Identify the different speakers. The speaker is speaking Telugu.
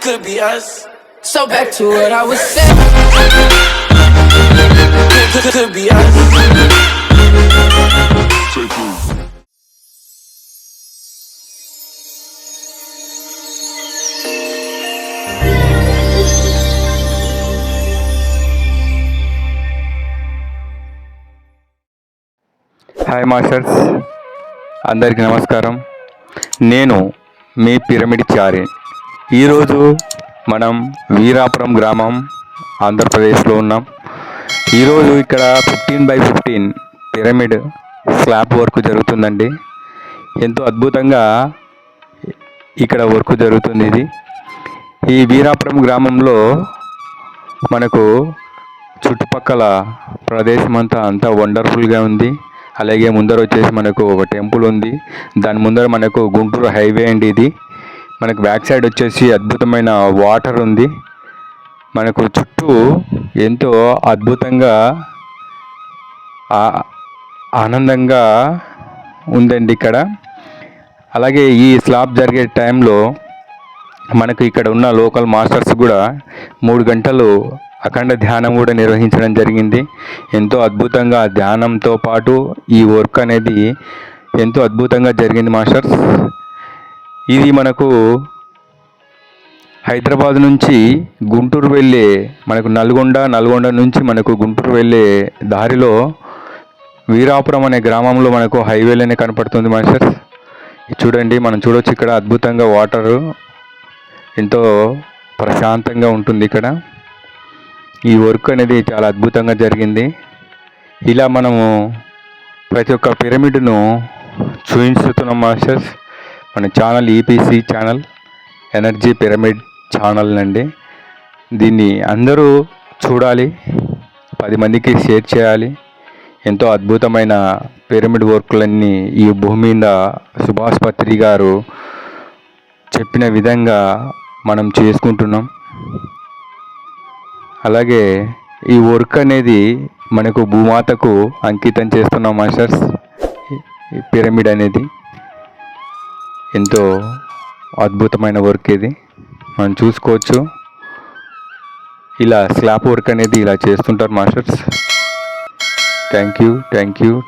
Speaker 1: could be us. So back to what I was saying. Could be us.
Speaker 2: Hi masters, అందరికీ నమస్కారం. నేను మీ పిరమిడ్ చారి. ఈరోజు మనం వీరాపురం గ్రామం ఆంధ్రప్రదేశ్లో ఉన్నాం. ఈరోజు ఇక్కడ 15x15 పిరమిడ్ స్లాబ్ వర్క్ జరుగుతుందండి. ఎంతో అద్భుతంగా ఇక్కడ వర్క్ జరుగుతుంది. ఈ వీరాపురం గ్రామంలో మనకు చుట్టుపక్కల ప్రదేశం అంతా వండర్ఫుల్గా ఉంది. అలాగే ముందర వచ్చేసి మనకు ఒక టెంపుల్ ఉంది. దాని ముందర మనకు గుంటూరు హైవే అండి. ఇది మనకు బ్యాక్ సైడ్ వచ్చేసి అద్భుతమైన వాటర్ ఉంది. మనకు చుట్టూ ఎంతో అద్భుతంగా ఆనందంగా ఉందండి ఇక్కడ. అలాగే ఈ స్లాబ్ జరిగే టైంలో మనకు ఇక్కడ ఉన్న లోకల్ మాస్టర్స్ కూడా 3 గంటలు అఖండ ధ్యానం కూడా నిర్వహించడం జరిగింది. ఎంతో అద్భుతంగా ధ్యానంతో పాటు ఈ వర్క్ అనేది ఎంతో అద్భుతంగా జరిగింది మాస్టర్స్. ఇది మనకు హైదరాబాద్ నుంచి గుంటూరు వెళ్ళే, మనకు నల్గొండ నుంచి మనకు గుంటూరు వెళ్ళే దారిలో వీరాపురం అనే గ్రామంలో మనకు హైవేలోనే కనపడుతుంది మాస్టర్స్. చూడండి, మనం చూడవచ్చు ఇక్కడ అద్భుతంగా వాటరు ఎంతో ప్రశాంతంగా ఉంటుంది ఇక్కడ. ఈ వర్క్ అనేది చాలా అద్భుతంగా జరిగింది. ఇలా మనము ప్రతి ఒక్క పిరమిడ్ను చూపిస్తున్నాం మాస్టర్స్. మన channel EPC channel, energy pyramid channel అండి. దీన్ని అందరూ చూడాలి, 10 మందికి షేర్ చేయాలి. ఎంతో అద్భుతమైన పిరమిడ్ వర్క్లన్నీ ఈ భూమి మీద సుభాష్ పత్రి గారు చెప్పిన విధంగా మనం చేసుకుంటున్నాం. అలాగే ఈ వర్క్ అనేది మనకు భూమాతకు అంకితం చేస్తున్నాం మాస్టర్స్. ఈ పిరమిడ్ అనేది ఎంతో అద్భుతమైన వర్క్ ఇది, మనం చూసుకోవచ్చు. ఇలా స్లాబ్ వర్క్ అనేది ఇలా చేస్తుంటారు మాస్టర్స్. Thank you.